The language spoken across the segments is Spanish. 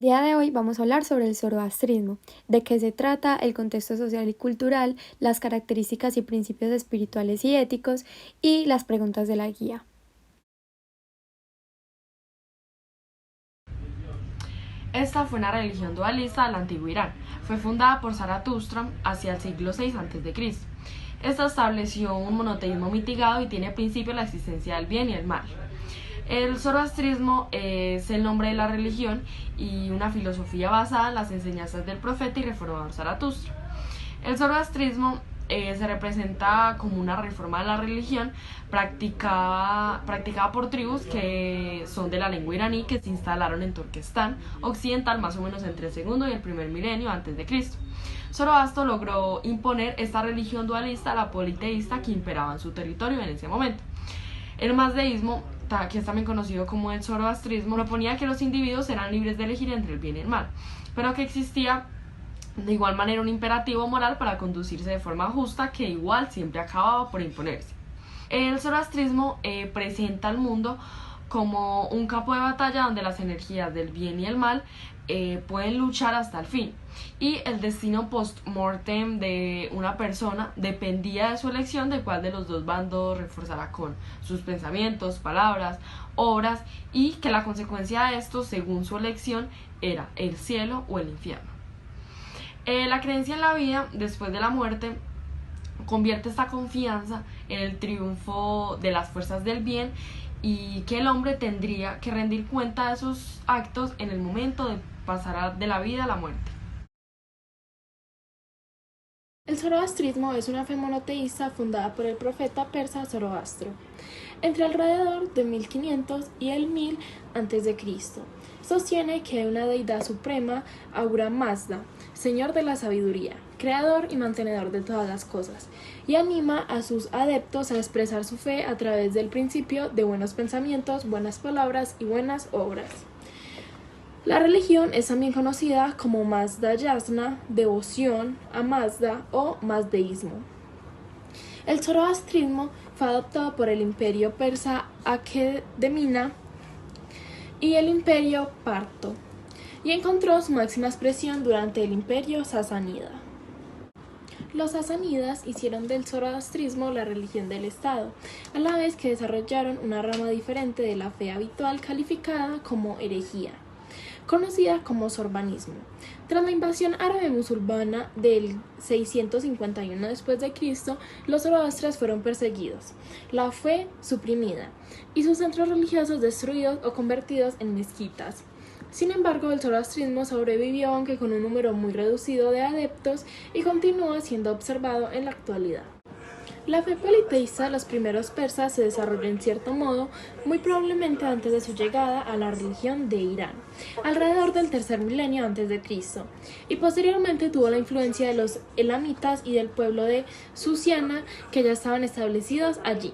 El día de hoy vamos a hablar sobre el zoroastrismo, de qué se trata, el contexto social y cultural, las características y principios espirituales y éticos y las preguntas de la guía. Esta fue una religión dualista del antiguo Irán. Fue fundada por Zaratustra hacia el siglo VI a.C. Esta estableció un monoteísmo mitigado y tiene principio la existencia del bien y el mal. El zoroastrismo es el nombre de la religión y una filosofía basada en las enseñanzas del profeta y reformador Zaratustra. El zoroastrismo se representa como una reforma de la religión practicada por tribus que son de la lengua iraní, que se instalaron en Turquestán occidental más o menos entre el segundo y el primer milenio antes de Cristo. Zoroastro logró imponer esta religión dualista a la politeísta que imperaba en su territorio en ese momento. El mazdeísmo, que es también conocido como el zoroastrismo, proponía que los individuos eran libres de elegir entre el bien y el mal, pero que existía de igual manera un imperativo moral para conducirse de forma justa que igual siempre acababa por imponerse. El zoroastrismo presenta al mundo como un campo de batalla donde las energías del bien y el mal pueden luchar hasta el fin, y el destino post-mortem de una persona dependía de su elección de cuál de los dos bandos reforzara con sus pensamientos, palabras, obras, y que la consecuencia de esto, según su elección, era el cielo o el infierno. La creencia en la vida después de la muerte convierte esta confianza en el triunfo de las fuerzas del bien y que el hombre tendría que rendir cuenta de sus actos en el momento de pasar de la vida a la muerte. El zoroastrismo es una fe monoteísta fundada por el profeta persa Zoroastro entre alrededor de 1500 y el 1000 a.C. Sostiene que hay una deidad suprema, Ahura Mazda, señor de la sabiduría, creador y mantenedor de todas las cosas, y anima a sus adeptos a expresar su fe a través del principio de buenos pensamientos, buenas palabras y buenas obras. La religión es también conocida como Mazdayasna, devoción a Mazda o mazdeísmo. El zoroastrismo fue adoptado por el imperio persa Akedemina y el imperio parto, y encontró su máxima expresión durante el imperio sasánida. Los sasánidas hicieron del zoroastrismo la religión del Estado, a la vez que desarrollaron una rama diferente de la fe habitual calificada como herejía, conocida como sorbanismo. Tras la invasión árabe musulmana del 651 d.C., los zoroastras fueron perseguidos, la fe suprimida y sus centros religiosos destruidos o convertidos en mezquitas. Sin embargo, el zoroastrismo sobrevivió, aunque con un número muy reducido de adeptos, y continúa siendo observado en la actualidad. La fe politeísta de los primeros persas se desarrolló en cierto modo, muy probablemente antes de su llegada a la religión de Irán, alrededor del tercer milenio antes de Cristo, y posteriormente tuvo la influencia de los elamitas y del pueblo de Susiana, que ya estaban establecidos allí.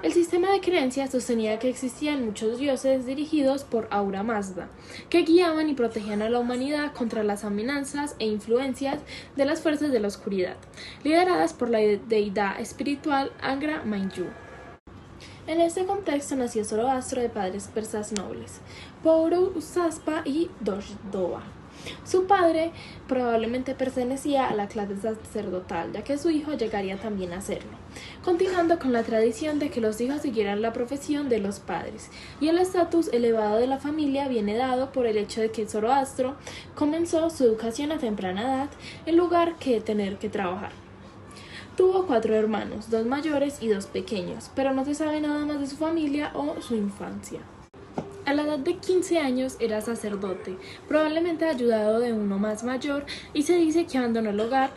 El sistema de creencias sostenía que existían muchos dioses dirigidos por Ahura Mazda, que guiaban y protegían a la humanidad contra las amenazas e influencias de las fuerzas de la oscuridad, lideradas por la deidad espiritual Angra Mainyu. En este contexto nació Zoroastro de padres persas nobles, Pouruzaspa y Dojdoba. Su padre probablemente pertenecía a la clase sacerdotal, ya que su hijo llegaría también a serlo, continuando con la tradición de que los hijos siguieran la profesión de los padres, y el estatus elevado de la familia viene dado por el hecho de que Zoroastro comenzó su educación a temprana edad en lugar de tener que trabajar. Tuvo 4 hermanos, 2 mayores y 2 pequeños, pero no se sabe nada más de su familia o su infancia. A la edad de 15 años era sacerdote, probablemente ayudado de uno más mayor, y se dice que abandonó el hogar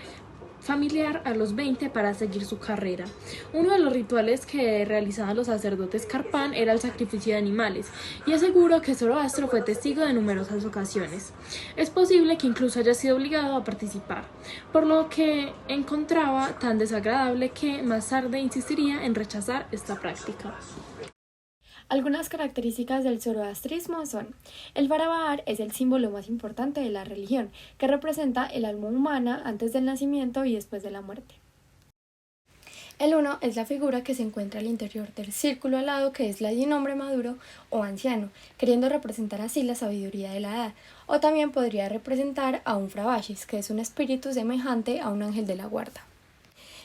familiar a los 20 para seguir su carrera. Uno de los rituales que realizaban los sacerdotes Karpan era el sacrificio de animales, y es seguro que Zoroastro fue testigo de numerosas ocasiones. Es posible que incluso haya sido obligado a participar, por lo que encontraba tan desagradable que más tarde insistiría en rechazar esta práctica. Algunas características del zoroastrismo son: el Barabar es el símbolo más importante de la religión, que representa el alma humana antes del nacimiento y después de la muerte. El 1 es la figura que se encuentra al interior del círculo alado, que es la de un hombre maduro o anciano, queriendo representar así la sabiduría de la edad. O también podría representar a un frabashis, que es un espíritu semejante a un ángel de la guarda.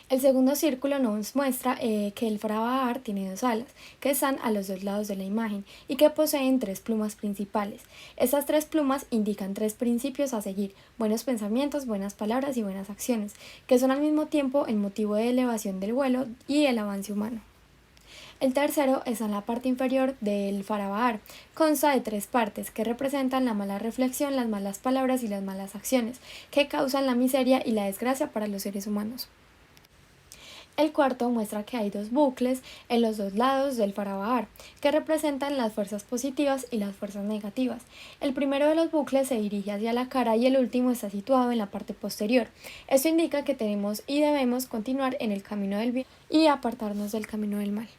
El segundo círculo nos muestra que el Farabahar tiene dos alas, que están a los dos lados de la imagen y que poseen tres plumas principales. Estas tres plumas indican tres principios a seguir: buenos pensamientos, buenas palabras y buenas acciones, que son al mismo tiempo el motivo de elevación del vuelo y el avance humano. El tercero está en la parte inferior del Farabahar. Consta de tres partes que representan la mala reflexión, las malas palabras y las malas acciones, que causan la miseria y la desgracia para los seres humanos. El cuarto muestra que hay dos bucles en los dos lados del Farabahar, que representan las fuerzas positivas y las fuerzas negativas. El primero de los bucles se dirige hacia la cara y el último está situado en la parte posterior. Esto indica que tenemos y debemos continuar en el camino del bien y apartarnos del camino del mal.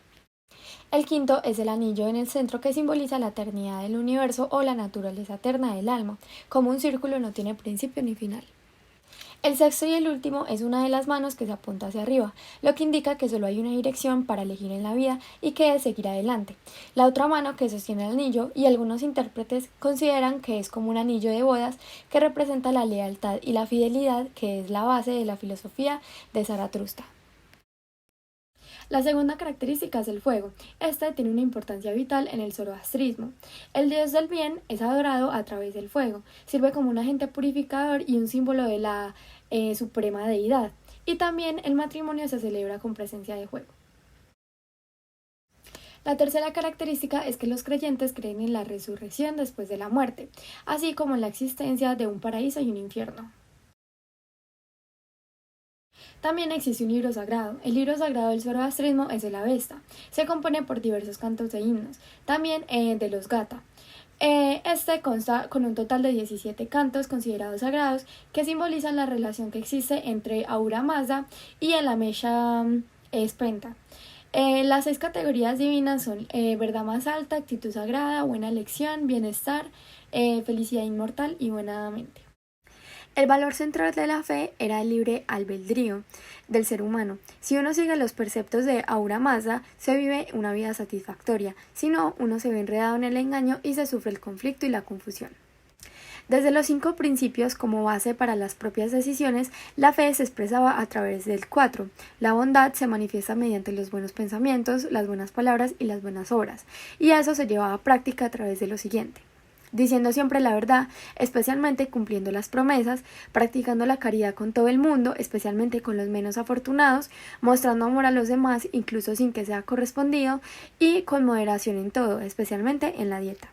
El quinto es el anillo en el centro, que simboliza la eternidad del universo o la naturaleza eterna del alma. Como un círculo no tiene principio ni final. El sexto y el último es una de las manos que se apunta hacia arriba, lo que indica que solo hay una dirección para elegir en la vida y que es seguir adelante. La otra mano que sostiene el anillo, y algunos intérpretes consideran que es como un anillo de bodas que representa la lealtad y la fidelidad, que es la base de la filosofía de Zaratustra. La segunda característica es el fuego. Este tiene una importancia vital en el zoroastrismo. El dios del bien es adorado a través del fuego. Sirve como un agente purificador y un símbolo de la suprema deidad. Y también el matrimonio se celebra con presencia de fuego. La tercera característica es que los creyentes creen en la resurrección después de la muerte, así como en la existencia de un paraíso y un infierno. También existe un libro sagrado. El libro sagrado del zoroastrismo es el Avesta. Se compone por diversos cantos e himnos, también de los Gata. Este consta con un total de 17 cantos considerados sagrados, que simbolizan la relación que existe entre Ahura Mazda y el Amesha Spenta. Las 6 categorías divinas son verdad más alta, actitud sagrada, buena elección, bienestar, felicidad inmortal y buena mente. El valor central de la fe era el libre albedrío del ser humano. Si uno sigue los preceptos de Ahura Mazda, se vive una vida satisfactoria; si no, uno se ve enredado en el engaño y se sufre el conflicto y la confusión. Desde los 5 principios como base para las propias decisiones, la fe se expresaba a través del 4. La bondad se manifiesta mediante los buenos pensamientos, las buenas palabras y las buenas obras, y eso se llevaba a práctica a través de lo siguiente: diciendo siempre la verdad, especialmente cumpliendo las promesas, practicando la caridad con todo el mundo, especialmente con los menos afortunados, mostrando amor a los demás, incluso sin que sea correspondido, y con moderación en todo, especialmente en la dieta.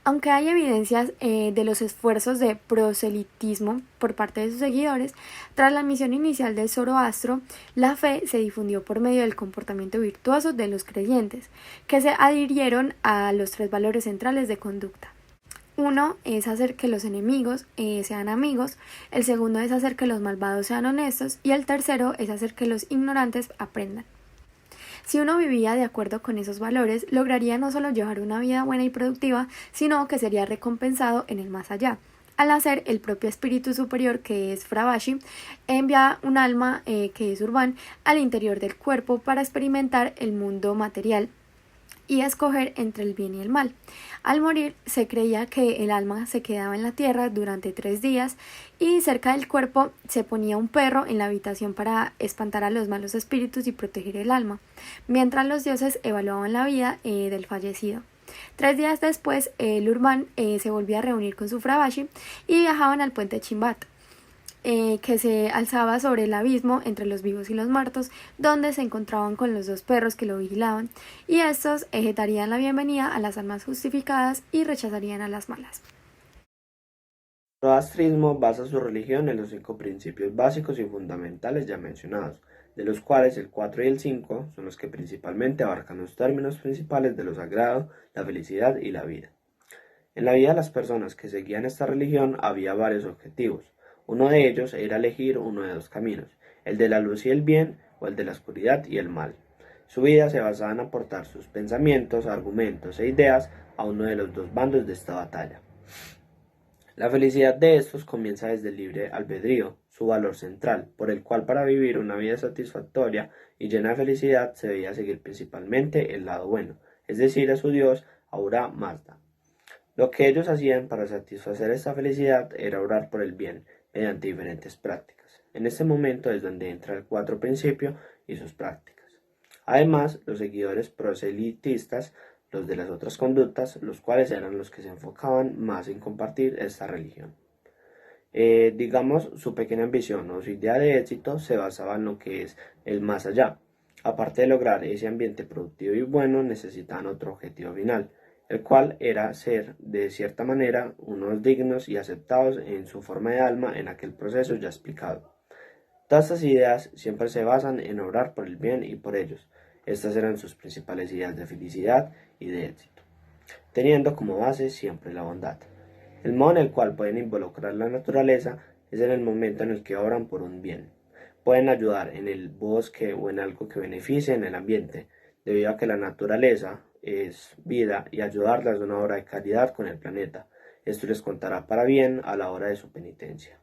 Aunque hay evidencias de los esfuerzos de proselitismo por parte de sus seguidores, tras la misión inicial de Zoroastro, la fe se difundió por medio del comportamiento virtuoso de los creyentes, que se adhirieron a los 3 valores centrales de conducta. Uno es hacer que los enemigos sean amigos, el segundo es hacer que los malvados sean honestos y el tercero es hacer que los ignorantes aprendan. Si uno vivía de acuerdo con esos valores, lograría no solo llevar una vida buena y productiva, sino que sería recompensado en el más allá. Al nacer, el propio espíritu superior, que es Fravashi, envía un alma, que es Urban, al interior del cuerpo para experimentar el mundo material y escoger entre el bien y el mal. Al morir, se creía que el alma se quedaba en la tierra durante 3 días y cerca del cuerpo se ponía un perro en la habitación para espantar a los malos espíritus y proteger el alma, mientras los dioses evaluaban la vida del fallecido. 3 días después, el Urban se volvía a reunir con su Fravashi y viajaban al puente Chimbat, que se alzaba sobre el abismo entre los vivos y los muertos, donde se encontraban con los 2 perros que lo vigilaban, y estos darían la bienvenida a las almas justificadas y rechazarían a las malas. El zoroastrismo basa su religión en los 5 principios básicos y fundamentales ya mencionados, de los cuales el 4 y el 5 son los que principalmente abarcan los términos principales de lo sagrado, la felicidad y la vida. En la vida de las personas que seguían esta religión había varios objetivos. Uno de ellos era elegir uno de 2 caminos, el de la luz y el bien o el de la oscuridad y el mal. Su vida se basaba en aportar sus pensamientos, argumentos e ideas a uno de los 2 bandos de esta batalla. La felicidad de estos comienza desde el libre albedrío. su valor central, por el cual para vivir una vida satisfactoria y llena de felicidad se debía seguir principalmente el lado bueno, es decir, a su dios Ahura Mazda. Lo que ellos hacían para satisfacer esta felicidad era orar por el bien mediante diferentes prácticas. En este momento es donde entra el cuarto principio y sus prácticas. Además, los seguidores proselitistas, los de las otras conductas, los cuales eran los que se enfocaban más en compartir esta religión. Digamos, su pequeña ambición o su idea de éxito se basaba en lo que es el más allá. Aparte de lograr ese ambiente productivo y bueno, necesitaban otro objetivo final, el cual era ser, de cierta manera, unos dignos y aceptados en su forma de alma en aquel proceso ya explicado. Todas estas ideas siempre se basan en obrar por el bien y por ellos. Estas eran sus principales ideas de felicidad y de éxito, teniendo como base siempre la bondad. El modo en el cual pueden involucrar la naturaleza es en el momento en el que obran por un bien. Pueden ayudar en el bosque o en algo que beneficie en el ambiente, debido a que la naturaleza es vida y ayudarla es una obra de caridad con el planeta. Esto les contará para bien a la hora de su penitencia.